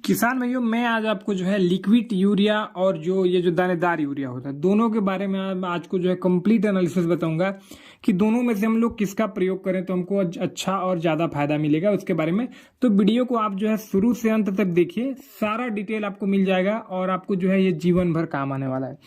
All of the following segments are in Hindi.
किसान भाइयों, मैं आज आपको जो है लिक्विड यूरिया और ये जो दानेदार यूरिया होता है दोनों के बारे में आज को जो है कंप्लीट एनालिसिस बताऊंगा कि दोनों में से हम लोग किसका प्रयोग करें तो हमको अच्छा और ज्यादा फायदा मिलेगा उसके बारे में। तो वीडियो को आप जो है शुरू से अंत तक देखिए, सारा डिटेल आपको मिल जाएगा और आपको जो है ये जीवन भर काम आने वाला है।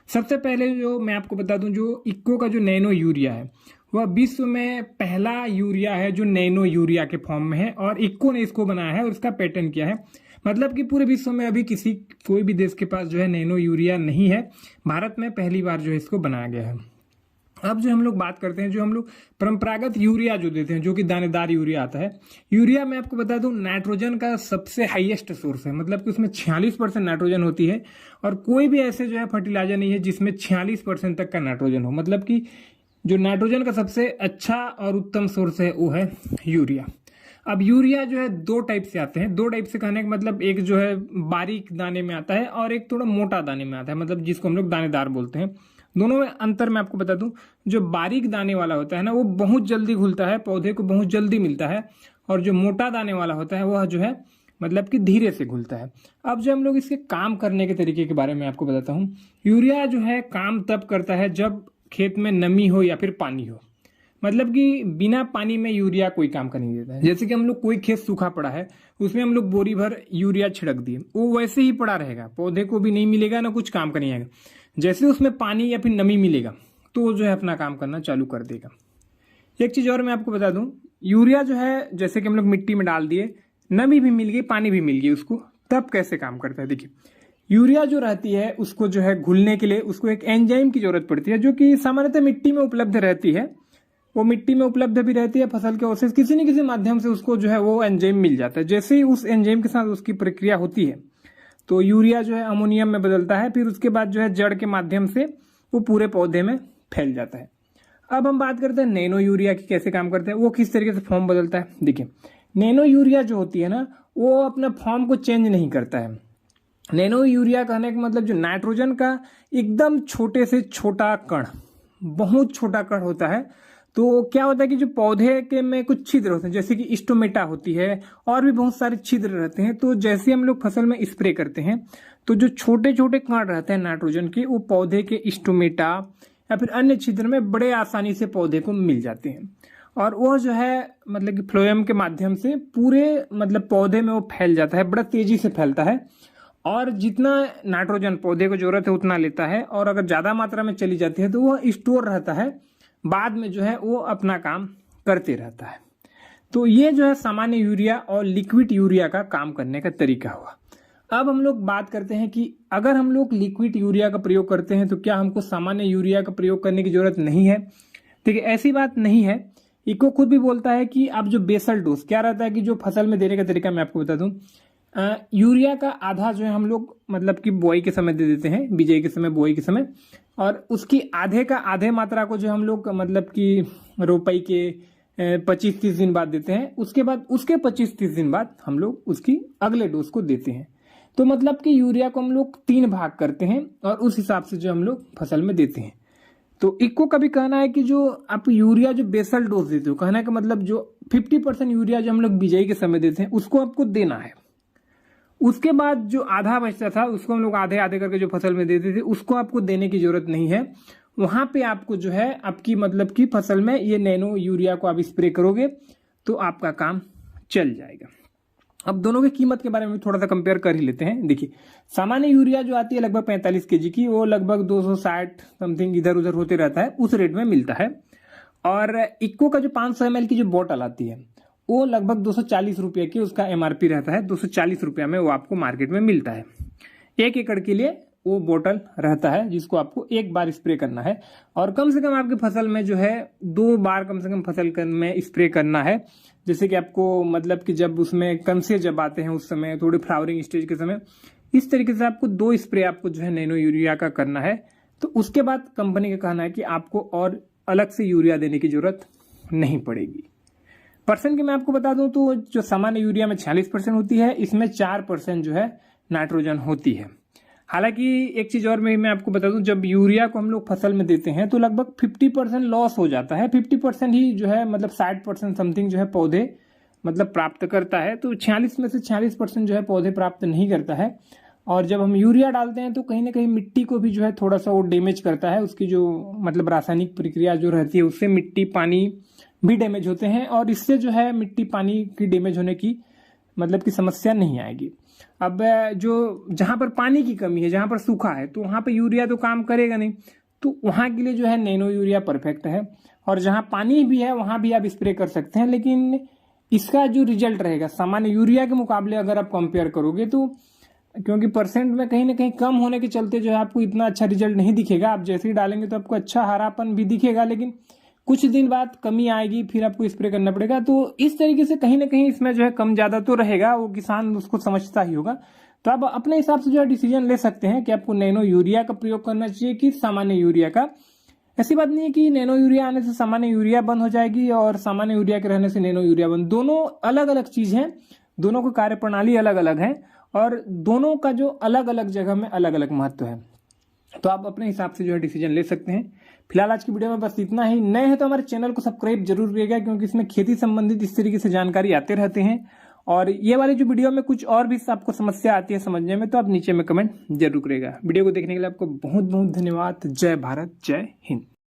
सबसे पहले जो मैं आपको बता दूं, जो इक्को का जो नैनो यूरिया है वह विश्व में पहला यूरिया है जो नैनो यूरिया के फॉर्म में है और इक्को ने इसको बनाया है और इसका पैटर्न किया है। मतलब कि पूरे विश्व में अभी कोई भी देश के पास जो है नैनो यूरिया नहीं है, भारत में पहली बार जो है इसको बनाया गया है। अब जो हम लोग बात करते हैं, जो हम लोग परंपरागत यूरिया जो देते हैं, जो कि दानेदार यूरिया आता है। यूरिया मैं आपको बता दूं नाइट्रोजन का सबसे हाईएस्ट सोर्स है, मतलब कि उसमें 46% नाइट्रोजन होती है और कोई भी ऐसे जो है फर्टिलाइजर नहीं है जिसमें 46% तक का नाइट्रोजन हो। मतलब कि जो नाइट्रोजन का सबसे अच्छा और उत्तम सोर्स है वो है यूरिया। अब यूरिया जो है दो टाइप से आते हैं, दो टाइप से कहने का मतलब एक जो है बारीक दाने में आता है और एक थोड़ा मोटा दाने में आता है, मतलब जिसको हम लोग दानेदार बोलते हैं। दोनों में अंतर मैं आपको बता दूं, जो बारीक दाने वाला होता है ना वो बहुत जल्दी घुलता है, पौधे को बहुत जल्दी मिलता है, और जो मोटा दाने वाला होता है वह जो है मतलब कि धीरे से घुलता है। अब जो हम लोग इसके काम करने के तरीके के बारे में आपको बताता हूँ। यूरिया जो है काम तब करता है जब खेत में नमी हो या फिर पानी हो, मतलब कि बिना पानी में यूरिया कोई काम कर नहीं देता है। जैसे कि हम लोग कोई खेत सूखा पड़ा है, उसमें हम लोग बोरी भर यूरिया छिड़क दिए, वो वैसे ही पड़ा रहेगा, पौधे को भी नहीं मिलेगा ना कुछ काम का नहीं आएगा। जैसे उसमें पानी या फिर नमी मिलेगा तो वो जो है अपना काम करना चालू कर देगा। एक चीज और मैं आपको बता दूं, यूरिया जो है जैसे कि हम लोग मिट्टी में डाल दिए, नमी भी मिल गई, पानी भी मिल गई उसको, तब कैसे काम करता है। देखिए, यूरिया जो रहती है उसको जो है घुलने के लिए उसको एक एंजाइम की जरूरत पड़ती है, जो कि सामान्यतः मिट्टी में उपलब्ध रहती है। वो मिट्टी में उपलब्ध भी रहती है, फसल के अवशेष किसी न किसी माध्यम से उसको जो है वो एंजाइम मिल जाता है। जैसे ही उस एंजाइम के साथ उसकी प्रक्रिया होती है तो यूरिया जो है अमोनियम में बदलता है, फिर उसके बाद जो है जड़ के माध्यम से वो पूरे पौधे में फैल जाता है। अब हम बात करते हैं नैनो यूरिया की कैसे काम करते हैं, वो किस तरीके से फॉर्म बदलता है। देखिए, नैनो यूरिया जो होती है ना वो अपने फॉर्म को चेंज नहीं करता है। नैनो यूरिया कहने का मतलब जो नाइट्रोजन का एकदम छोटे से छोटा कण, बहुत छोटा कण होता है। तो क्या होता है कि जो पौधे के में कुछ छिद्र होते हैं, जैसे कि स्टोमेटा होती है और भी बहुत सारे छिद्र रहते हैं। तो जैसे हम लोग फसल में स्प्रे करते हैं तो जो छोटे छोटे कण रहते हैं नाइट्रोजन के, वो पौधे के स्टोमेटा या फिर अन्य छिद्र में बड़े आसानी से पौधे को मिल जाते हैं और वो जो है मतलब कि फ्लोएम के माध्यम से पूरे मतलब पौधे में वो फैल जाता है, बड़ा तेजी से फैलता है और जितना नाइट्रोजन पौधे को जरूरत है उतना लेता है, और अगर ज्यादा मात्रा में चली जाती है तो वह स्टोर रहता है, बाद में जो है वो अपना काम करते रहता है। तो ये जो है सामान्य यूरिया और लिक्विड यूरिया का काम करने का तरीका हुआ। अब हम लोग बात करते हैं कि अगर हम लोग लिक्विड यूरिया का प्रयोग करते हैं तो क्या हमको सामान्य यूरिया का प्रयोग करने की जरूरत नहीं है। देखिए, ऐसी बात नहीं है। इको खुद भी बोलता है कि अब जो बेसल डोज क्या रहता है कि जो फसल में देने का तरीका मैं आपको बता दूं, यूरिया का आधा जो है हम लोग मतलब कि बुआई के समय दे देते हैं, बिजाई के समय, बुआई के समय, और उसकी आधे का आधे मात्रा को जो हम लोग मतलब कि रोपाई के 25-30 दिन बाद देते हैं। उसके बाद उसके 25-30 दिन बाद हम लोग उसकी अगले डोज को देते हैं। तो मतलब कि यूरिया को हम लोग 3 भाग करते हैं और उस हिसाब से जो हम लोग फसल में देते हैं। तो इको का भी कहना है कि जो आप यूरिया जो बेसल डोज देते हो, कहने का मतलब जो 50% यूरिया जो हम लोग बिजाई के समय देते हैं उसको आपको देना है। उसके बाद जो आधा बचता था उसको हम लोग आधे आधे करके जो फसल में देते थे उसको आपको देने की जरूरत नहीं है। वहां पे आपको जो है आपकी मतलब की फसल में ये नैनो यूरिया को आप स्प्रे करोगे तो आपका काम चल जाएगा। अब दोनों की कीमत के बारे में थोड़ा सा कंपेयर कर ही लेते हैं। देखिए, सामान्य यूरिया जो आती है लगभग 45 kg की, वो लगभग 260 समथिंग इधर उधर होते रहता है, उस रेट में मिलता है। और इक्को का जो 500 ml की जो बोतल आती है वो लगभग 240 रुपये की उसका MRP रहता है, 240 रुपया में वो आपको मार्केट में मिलता है। 1 एकड़ के लिए वो बोतल रहता है जिसको आपको एक बार स्प्रे करना है, और कम से कम आपकी फसल में जो है 2 बार कम से कम फसल में स्प्रे करना है। जैसे कि आपको मतलब कि जब उसमें कमसे जब आते हैं उस समय, थोड़ी फ्लावरिंग स्टेज के समय, इस तरीके से आपको 2 स्प्रे आपको जो है नैनो यूरिया का करना है। तो उसके बाद कंपनी का कहना है कि आपको और अलग से यूरिया देने की जरूरत नहीं पड़ेगी। परसेंट की मैं आपको बता दूं तो जो सामान्य यूरिया में 46% होती है, इसमें 4% जो है नाइट्रोजन होती है। हालांकि एक चीज और मैं आपको बता दूं, जब यूरिया को हम लोग फसल में देते हैं तो लगभग 50% लॉस हो जाता है। 50% ही जो है मतलब 60% समथिंग जो है पौधे मतलब प्राप्त करता है, तो 46 में से 46% जो है पौधे प्राप्त नहीं करता है। और जब हम यूरिया डालते हैं तो कहीं ना कहीं मिट्टी को भी जो है थोड़ा सा वो डैमेज करता है, उसकी जो मतलब रासायनिक प्रक्रिया जो रहती है उससे मिट्टी पानी भी डैमेज होते हैं, और इससे जो है मिट्टी पानी की डैमेज होने की मतलब की समस्या नहीं आएगी। अब जो जहां पर पानी की कमी है, जहां पर सूखा है, तो वहां पर यूरिया तो काम करेगा नहीं, तो वहां के लिए जो है नैनो यूरिया परफेक्ट है। और जहां पानी भी है वहां भी आप स्प्रे कर सकते हैं, लेकिन इसका जो रिजल्ट रहेगा सामान्य यूरिया के मुकाबले अगर आप कंपेयर करोगे तो, क्योंकि परसेंट में कहीं ना कहीं कम होने के चलते जो है आपको इतना अच्छा रिजल्ट नहीं दिखेगा। आप जैसे ही डालेंगे तो आपको अच्छा हरापन भी दिखेगा, लेकिन कुछ दिन बाद कमी आएगी, फिर आपको स्प्रे करना पड़ेगा। तो इस तरीके से कहीं ना कहीं इसमें जो है कम ज्यादा तो रहेगा, वो किसान उसको समझता ही होगा। तो आप अपने हिसाब से जो है डिसीजन ले सकते हैं कि आपको नैनो यूरिया का प्रयोग करना चाहिए कि सामान्य यूरिया का। ऐसी बात नहीं है कि नैनो यूरिया आने से सामान्य यूरिया बंद हो जाएगी और सामान्य यूरिया के रहने से नैनो यूरिया बंद, दोनों अलग अलग चीज है, दोनों की कार्य प्रणाली अलग अलग है, और दोनों का जो अलग अलग जगह में अलग अलग महत्व है। तो आप अपने हिसाब से जो है डिसीजन ले सकते हैं। फिलहाल आज की वीडियो में बस इतना ही। नए हैं तो हमारे चैनल को सब्सक्राइब जरूर करिएगा, क्योंकि इसमें खेती संबंधित इस तरीके से जानकारी आते रहते हैं। और ये वाली जो वीडियो में कुछ और भी आपको समस्या आती है समझने में, तो आप नीचे में कमेंट जरूर करिएगा। वीडियो को देखने के लिए आपको बहुत बहुत धन्यवाद। जय भारत, जय हिंद।